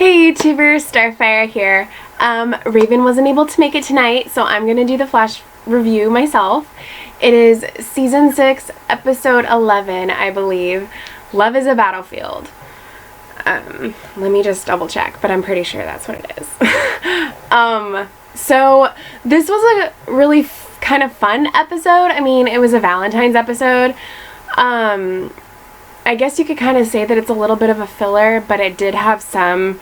Hey YouTubers, Starfire here. Raven wasn't able to make it tonight, so I'm going to do the flash review myself. It is Season 6, Episode 11, I believe. Love is a Battlefield. Let me just double check, but I'm pretty sure that's what it is. So this was a really kind of fun episode. I mean, it was a Valentine's episode. I guess you could kind of say that it's a little bit of a filler, but it did have some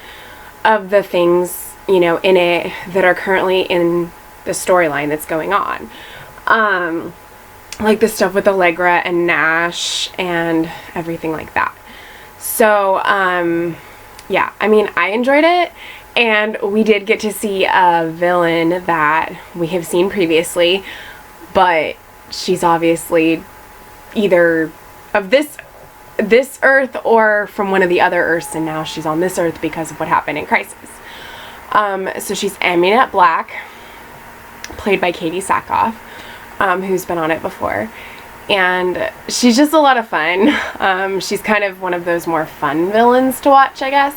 of the things, you know, in it that are currently in the storyline that's going on. Like the stuff with Allegra and Nash and everything like that. So, yeah, I mean, I enjoyed it, and we did get to see a villain that we have seen previously, but she's obviously either of this Earth or from one of the other Earths, and now she's on this Earth because of what happened in Crisis. So she's Amunet Black, played by Katie Sackhoff, who's been on it before, and she's just a lot of fun. She's kind of one of those more fun villains to watch, I guess.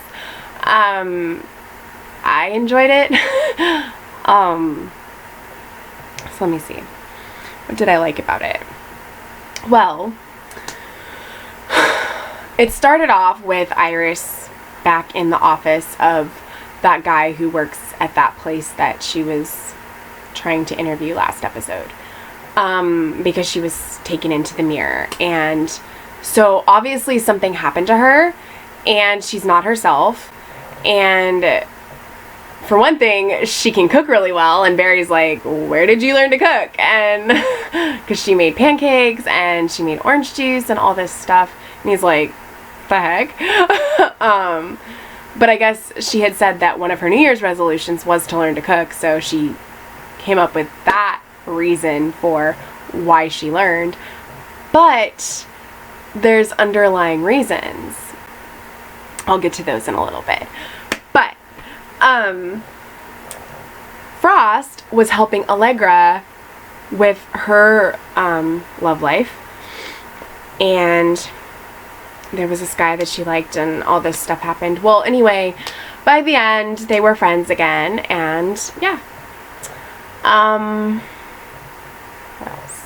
I enjoyed it. So let me see. What did I like about it? Well, it started off with Iris back in the office of that guy who works at that place that she was trying to interview last episode, because she was taken into the mirror. And so obviously something happened to her and she's not herself. And for one thing, she can cook really well, and Barry's like, where did you learn to cook? And because she made pancakes and she made orange juice and all this stuff, and he's like, the heck? But I guess she had said that one of her New Year's resolutions was to learn to cook, so she came up with that reason for why she learned. But there's underlying reasons. I'll get to those in a little bit. But Frost was helping Allegra with her love life, and there was this guy that she liked and all this stuff happened. Well, anyway, by the end, they were friends again, and yeah. What else?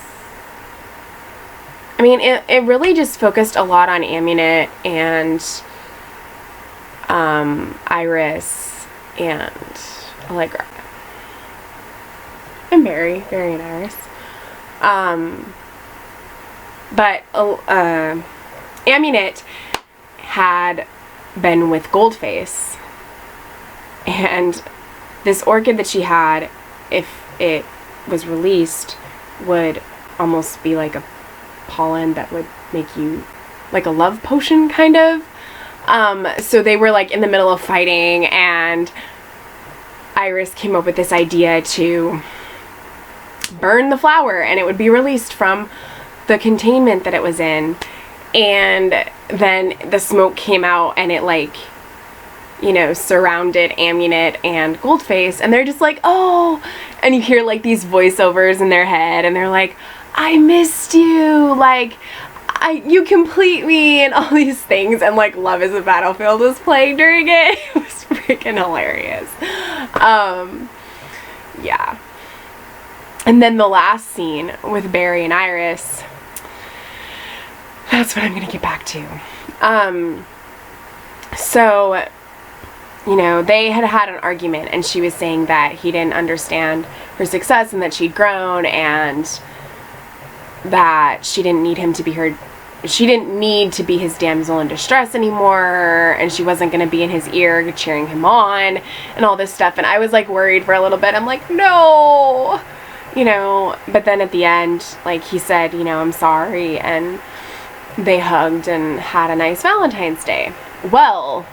I mean, it really just focused a lot on Amunet and Iris and Allegra. And Barry and Iris. But Amunet had been with Goldface, and this orchid that she had, if it was released, would almost be like a pollen that would make you like a love potion, kind of. So they were like in the middle of fighting, and Iris came up with this idea to burn the flower and it would be released from the containment that it was in. And then the smoke came out and it, like, you know, surrounded Amunet and Goldface, and they're just like, oh, and you hear like these voiceovers in their head, and they're like, I missed you, like, you complete me, and all these things. And like Love is a Battlefield was playing during it. It was freaking hilarious. Yeah. And then the last scene with Barry and Iris, that's what I'm gonna get back to. So, you know, they had had an argument, and she was saying that he didn't understand her success and that she'd grown, and that she didn't need him to be her, she didn't need to be his damsel in distress anymore, and she wasn't going to be in his ear cheering him on and all this stuff. And I was like worried for a little bit. I'm like, no, you know, but then at the end, like, he said, you know, I'm sorry, and they hugged and had a nice Valentine's Day. Well,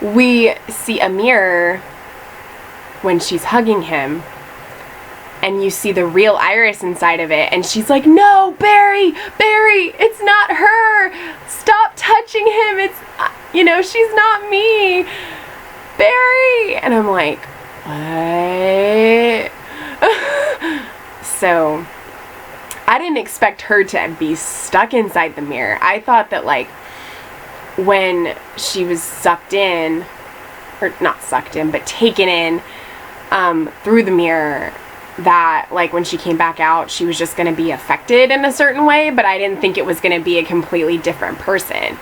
we see a mirror when she's hugging him, and you see the real Iris inside of it, and she's like, no, Barry, it's not her, stop touching him, it's, you know, she's not me, Barry. And I'm like, what? So I didn't expect her to be stuck inside the mirror. I thought that, like, when she was sucked in, or not sucked in, but taken in through the mirror, that like when she came back out, she was just going to be affected in a certain way, but I didn't think it was going to be a completely different person.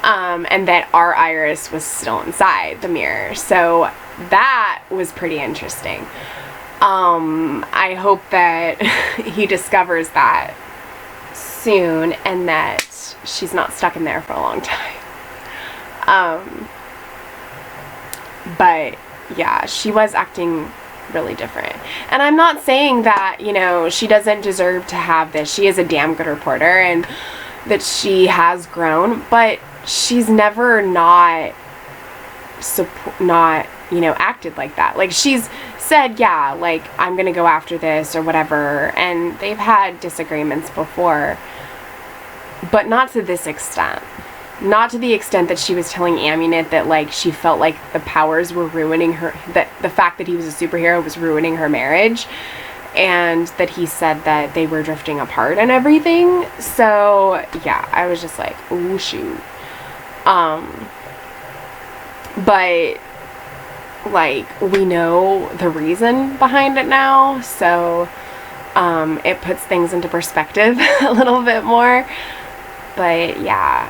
And that our Iris was still inside the mirror. So that was pretty interesting. I hope that he discovers that soon and that she's not stuck in there for a long time. But yeah, she was acting really different. And I'm not saying that, you know, she doesn't deserve to have this. She is a damn good reporter and that she has grown, but she's never not, you know, acted like that. Like, she's said, yeah, like, I'm gonna go after this or whatever, and they've had disagreements before, but not to this extent. Not to the extent that she was telling Amunet that, like, she felt like the powers were ruining her, that the fact that he was a superhero was ruining her marriage, and that he said that they were drifting apart and everything. So, yeah, I was just like, ooh, shoot. But, like, we know the reason behind it now, so, it puts things into perspective a little bit more. But yeah,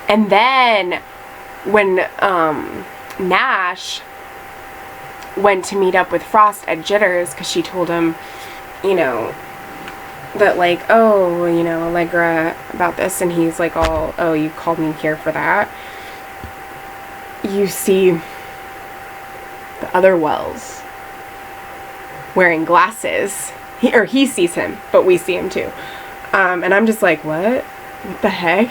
and then when Nash went to meet up with Frost at Jitters, because she told him, you know, that like, oh, you know, Allegra about this, and he's like, oh, you called me here for that. You see the other Wells wearing glasses. He sees him, but we see him too. And I'm just like, what? What the heck?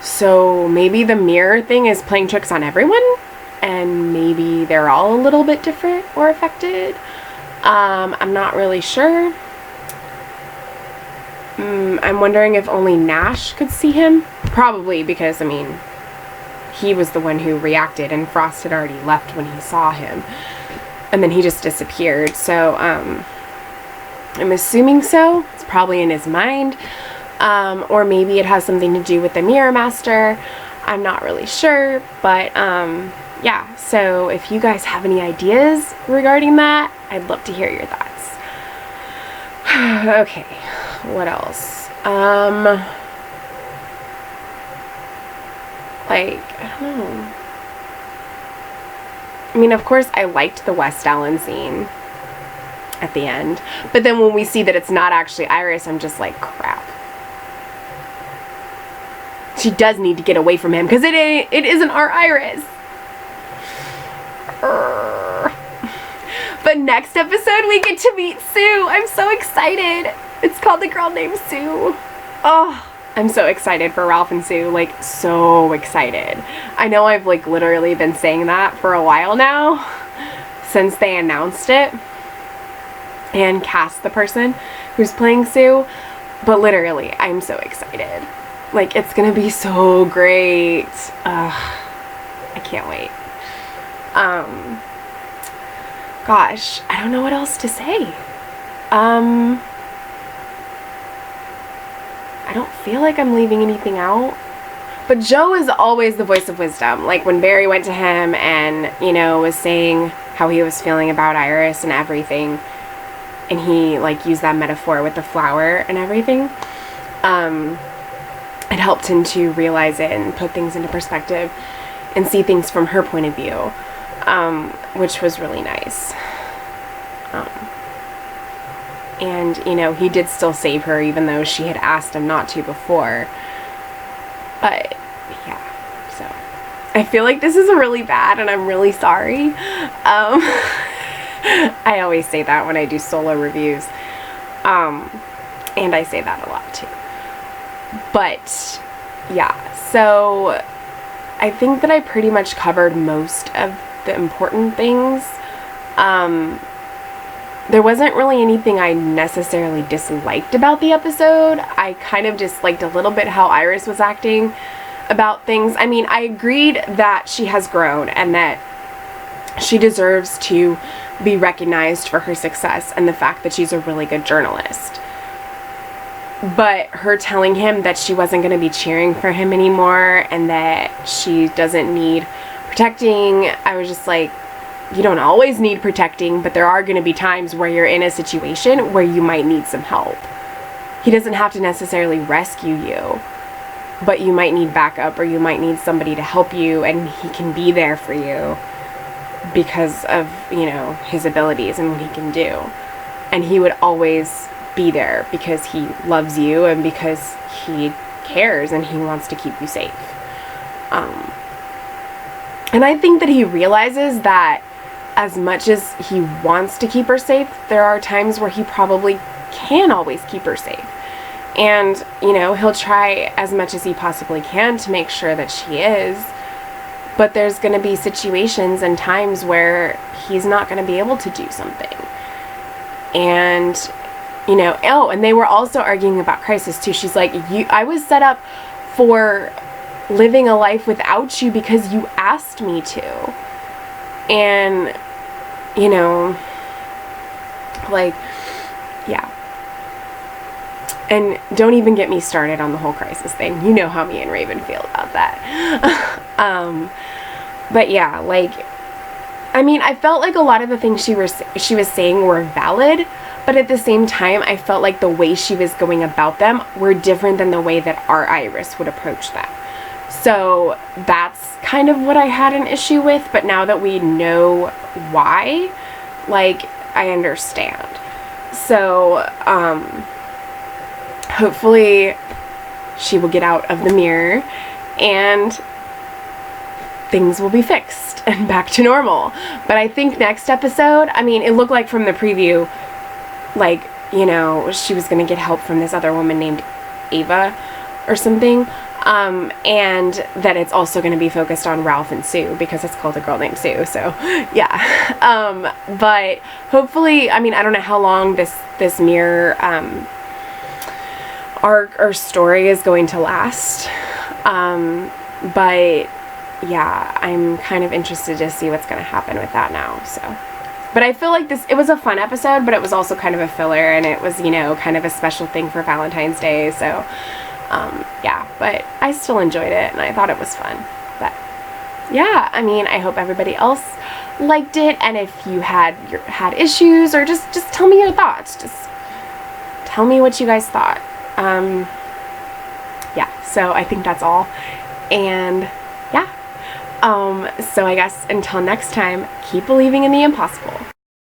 So maybe the mirror thing is playing tricks on everyone, and maybe they're all a little bit different or affected. I'm not really sure. I'm wondering if only Nash could see him. Probably, because, I mean, he was the one who reacted, and Frost had already left when he saw him. And then he just disappeared. So, I'm assuming so. It's probably in his mind. Or maybe it has something to do with the Mirror Master. I'm not really sure. But, yeah. So, if you guys have any ideas regarding that, I'd love to hear your thoughts. Okay. What else? Like, I don't know. I mean, of course, I liked the West Allen scene at the end. But then when we see that it's not actually Iris, I'm just like, crap. She does need to get away from him, because it isn't our Iris. But next episode, we get to meet Sue. I'm so excited. It's called The Girl Named Sue. Oh, I'm so excited for Ralph and Sue, like, so excited. I know I've, like, literally been saying that for a while now, since they announced it and cast the person who's playing Sue, but literally, I'm so excited. Like, it's gonna be so great. I can't wait. Gosh, I don't know what else to say. I don't feel like I'm leaving anything out. But Joe is always the voice of wisdom. Like when Barry went to him and, you know, was saying how he was feeling about Iris and everything, and he, like, used that metaphor with the flower and everything, it helped him to realize it and put things into perspective and see things from her point of view, which was really nice. And, you know, he did still save her, even though she had asked him not to before. But, yeah, so. I feel like this is really bad, and I'm really sorry. I always say that when I do solo reviews. And I say that a lot, too. But, yeah, so I think that I pretty much covered most of the important things. There wasn't really anything I necessarily disliked about the episode. I kind of disliked a little bit how Iris was acting about things. I mean, I agreed that she has grown and that she deserves to be recognized for her success and the fact that she's a really good journalist. but her telling him that she wasn't going to be cheering for him anymore and that she doesn't need protecting, I was just like, you don't always need protecting, but there are going to be times where you're in a situation where you might need some help. He doesn't have to necessarily rescue you, but you might need backup, or you might need somebody to help you, and he can be there for you because of, you know, his abilities and what he can do. And he would always be there because he loves you and because he cares and he wants to keep you safe. And I think that he realizes that as much as he wants to keep her safe, there are times where he probably can't always keep her safe. And, you know, he'll try as much as he possibly can to make sure that she is, but there's going to be situations and times where he's not going to be able to do something. And, you know, oh, and they were also arguing about Crisis too. She's like, I was set up for living a life without you because you asked me to. And, you know, like, yeah. And don't even get me started on the whole Crisis thing. You know how me and Raven feel about that. But yeah, like, I mean, I felt like a lot of the things she was saying were valid, but at the same time, I felt like the way she was going about them were different than the way that our Iris would approach them. So that's kind of what I had an issue with, but now that we know why, like, I understand. So, hopefully she will get out of the mirror and things will be fixed and back to normal. But I think next episode, I mean, it looked like from the preview, like, you know, she was going to get help from this other woman named Ava or something. And that it's also going to be focused on Ralph and Sue because it's called A Girl Named Sue. So yeah. But hopefully, I mean, I don't know how long this mirror, arc or story is going to last. But yeah, I'm kind of interested to see what's going to happen with that now. So, but I feel like it was a fun episode, but it was also kind of a filler, and it was, you know, kind of a special thing for Valentine's Day. So, yeah, but I still enjoyed it and I thought it was fun. But yeah, I mean, I hope everybody else liked it. And if you had issues, or just tell me your thoughts. Just tell me what you guys thought. Yeah, so I think that's all. And yeah, so I guess until next time, keep believing in the impossible.